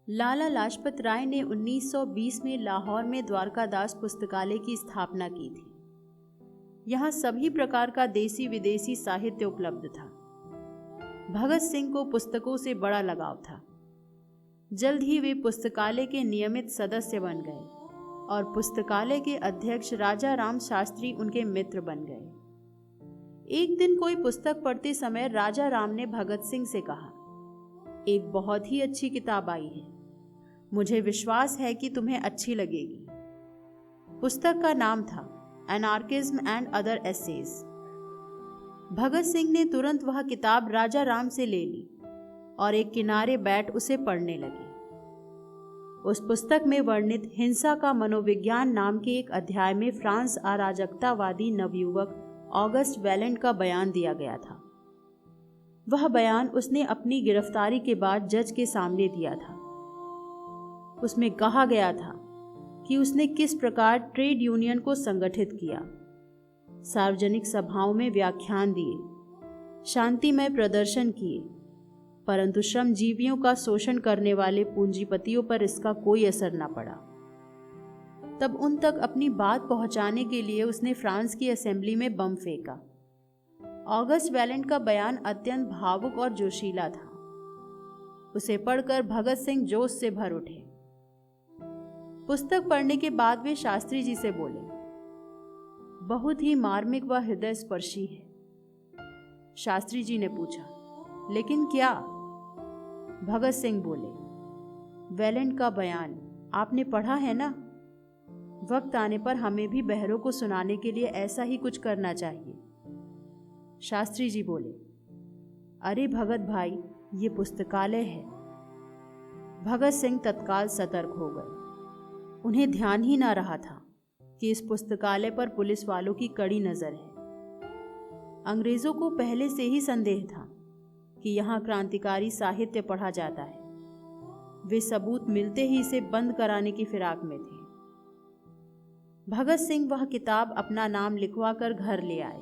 लाला लाजपत राय ने 1920 में लाहौर में द्वारकादास पुस्तकालय की स्थापना की थी। यहाँ सभी प्रकार का देसी विदेशी साहित्य उपलब्ध था। भगत सिंह को पुस्तकों से बड़ा लगाव था। जल्द ही वे पुस्तकालय के नियमित सदस्य बन गए और पुस्तकालय के अध्यक्ष राजा राम शास्त्री उनके मित्र बन गए। एक दिन कोई पुस्तक पढ़ते समय राजा राम ने भगत सिंह से कहा, एक बहुत ही अच्छी किताब आई है, मुझे विश्वास है कि तुम्हें अच्छी लगेगी। पुस्तक का नाम था anarchism and other essays. Bhagat Singh ने तुरंत वह किताब राजा राम से ले ली और एक किनारे बैठ उसे पढ़ने लगे। उस पुस्तक में वर्णित हिंसा का मनोविज्ञान नाम के एक अध्याय में फ्रांस अराजकतावादी नवयुवक ऑगस्ट वैलेंट का बयान दिया गया था। वह बयान उसने अपनी गिरफ्तारी के बाद जज के सामने दिया था। उसमें कहा गया था कि उसने किस प्रकार ट्रेड यूनियन को संगठित किया, सार्वजनिक सभाओं में व्याख्यान दिए, शांतिमय प्रदर्शन किए, परंतु श्रमजीवियों का शोषण करने वाले पूंजीपतियों पर इसका कोई असर न पड़ा। तब उन तक अपनी बात पहुंचाने के लिए उसने फ्रांस की असेंबली में बम फेंका। ऑगस्ट वैलेंट का बयान अत्यंत भावुक और जोशीला था। उसे पढ़कर भगत सिंह जोश से भर उठे। पुस्तक पढ़ने के बाद वे शास्त्री जी से बोले, बहुत ही मार्मिक व हृदय स्पर्शी है। शास्त्री जी ने पूछा, लेकिन क्या? भगत सिंह बोले, वैलेंट का बयान आपने पढ़ा है ना? वक्त आने पर हमें भी बहरों को सुनाने के लिए ऐसा ही कुछ करना चाहिए। शास्त्री जी बोले, अरे भगत भाई, ये पुस्तकालय है। भगत सिंह तत्काल सतर्क हो गए। उन्हें ध्यान ही ना रहा था कि इस पुस्तकालय पर पुलिस वालों की कड़ी नजर है। अंग्रेजों को पहले से ही संदेह था कि यहाँ क्रांतिकारी साहित्य पढ़ा जाता है। वे सबूत मिलते ही इसे बंद कराने की फिराक में थे। भगत सिंह वह किताब अपना नाम लिखवा कर घर ले आए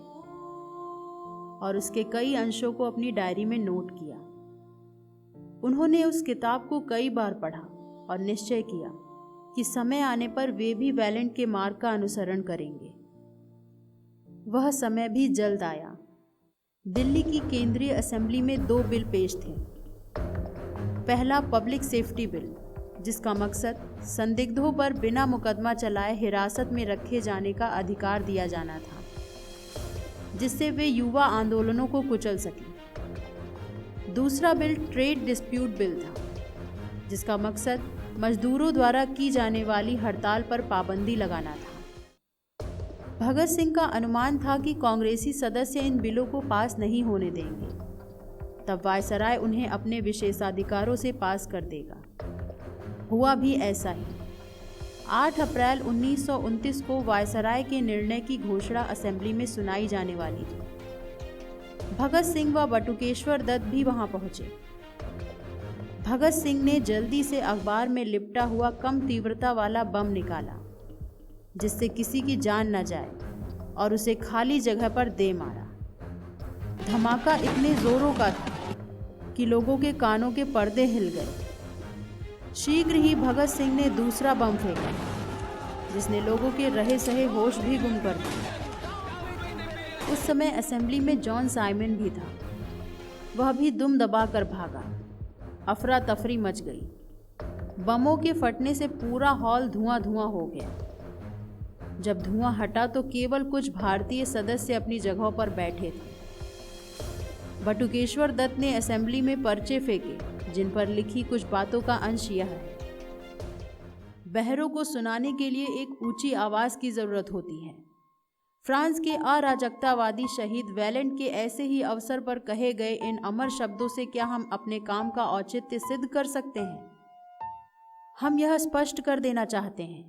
और उसके कई अंशों को अपनी डायरी में नोट किया। उन्होंने उस किताब को कई बार पढ़ा और निश्चय किया कि समय आने पर वे भी वैलेंट के मार्ग का अनुसरण करेंगे। वह समय भी जल्द आया। दिल्ली की केंद्रीय असेंबली में 2 बिल पेश थे। पहला पब्लिक सेफ्टी बिल, जिसका मकसद संदिग्धों पर बिना मुकदमा चलाए हिरासत में रखे जाने का अधिकार दिया जाना था, जिससे वे युवा आंदोलनों को कुचल सकें। दूसरा बिल ट्रेड डिस्प्यूट बिल था, जिसका मकसद मजदूरों द्वारा की जाने वाली हड़ताल पर पाबंदी लगाना था। भगत सिंह का अनुमान था कि कांग्रेसी सदस्य इन बिलों को पास नहीं होने देंगे। तब वायसराय उन्हें अपने विशेषाधिकारों से पास कर देगा। हुआ भी ऐसा ही। 8 अप्रैल 1929 को वायसराय के निर्णय की घोषणा असेंबली में सुनाई जाने वाली थी। भगत सिंह व बटुकेश्वर दत्त भी वहां पहुंचे। भगत सिंह ने जल्दी से अखबार में लिपटा हुआ कम तीव्रता वाला बम निकाला, जिससे किसी की जान न जाए, और उसे खाली जगह पर दे मारा। धमाका इतने जोरों का था कि लोगों के कानों के पर्दे हिल गए। शीघ्र ही भगत सिंह ने दूसरा बम फेंका, जिसने लोगों के रहे सहे होश भी गुम कर दिए। उस समय असेंबली में जॉन साइमन भी था। वह भी दुम दबाकर भागा। अफरा तफरी मच गई। बमों के फटने से पूरा हॉल धुआं धुआं हो गया। जब धुआं हटा तो केवल कुछ भारतीय सदस्य अपनी जगहों पर बैठे थे। बटुकेश्वर दत्त ने असेंबली में पर्चे फेंके, जिन पर लिखी कुछ बातों का अंश यह है, बहरों को सुनाने के लिए एक ऊंची आवाज की जरूरत होती है। फ्रांस के अराजकतावादी शहीद वैलेंट के ऐसे ही अवसर पर कहे गए इन अमर शब्दों से क्या हम अपने काम का औचित्य सिद्ध कर सकते हैं? हम यह स्पष्ट कर देना चाहते हैं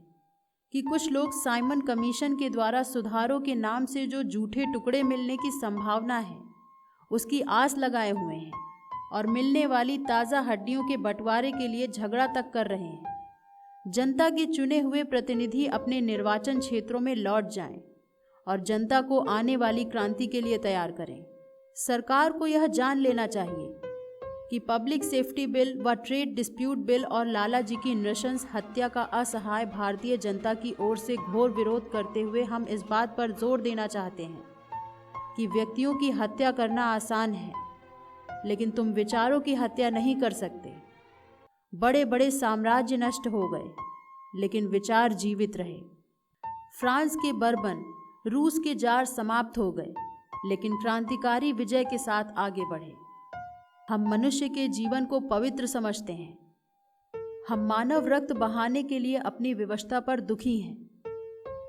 कि कुछ लोग साइमन कमीशन के द्वारा सुधारों के नाम से जो झूठे टुकड़े मिलने की संभावना है, उसकी आस लगाए हुए हैं और मिलने वाली ताज़ा हड्डियों के बंटवारे के लिए झगड़ा तक कर रहे हैं। जनता के चुने हुए प्रतिनिधि अपने निर्वाचन क्षेत्रों में लौट जाएं और जनता को आने वाली क्रांति के लिए तैयार करें। सरकार को यह जान लेना चाहिए कि पब्लिक सेफ्टी बिल व ट्रेड डिस्प्यूट बिल और लाला जी की नृशंस हत्या का असहाय भारतीय जनता की ओर से घोर विरोध करते हुए हम इस बात पर जोर देना चाहते हैं कि व्यक्तियों की हत्या करना आसान है, लेकिन तुम विचारों की हत्या नहीं कर सकते। बड़े बड़े साम्राज्य नष्ट हो गए, लेकिन विचार जीवित रहे। फ्रांस के बर्बन, रूस के जार समाप्त हो गए, लेकिन क्रांतिकारी विजय के साथ आगे बढ़े। हम मनुष्य के जीवन को पवित्र समझते हैं। हम मानव रक्त बहाने के लिए अपनी विवशता पर दुखी हैं,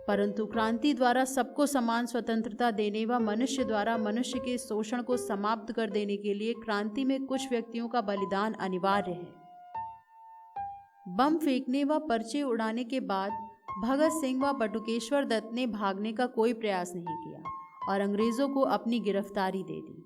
परंतु क्रांति द्वारा सबको समान स्वतंत्रता देने व मनुष्य द्वारा मनुष्य के शोषण को समाप्त कर देने के लिए क्रांति में कुछ व्यक्तियों का बलिदान अनिवार्य है। बम फेंकने व पर्चे उड़ाने के बाद भगत सिंह व बटुकेश्वर दत्त ने भागने का कोई प्रयास नहीं किया और अंग्रेजों को अपनी गिरफ्तारी दे दी।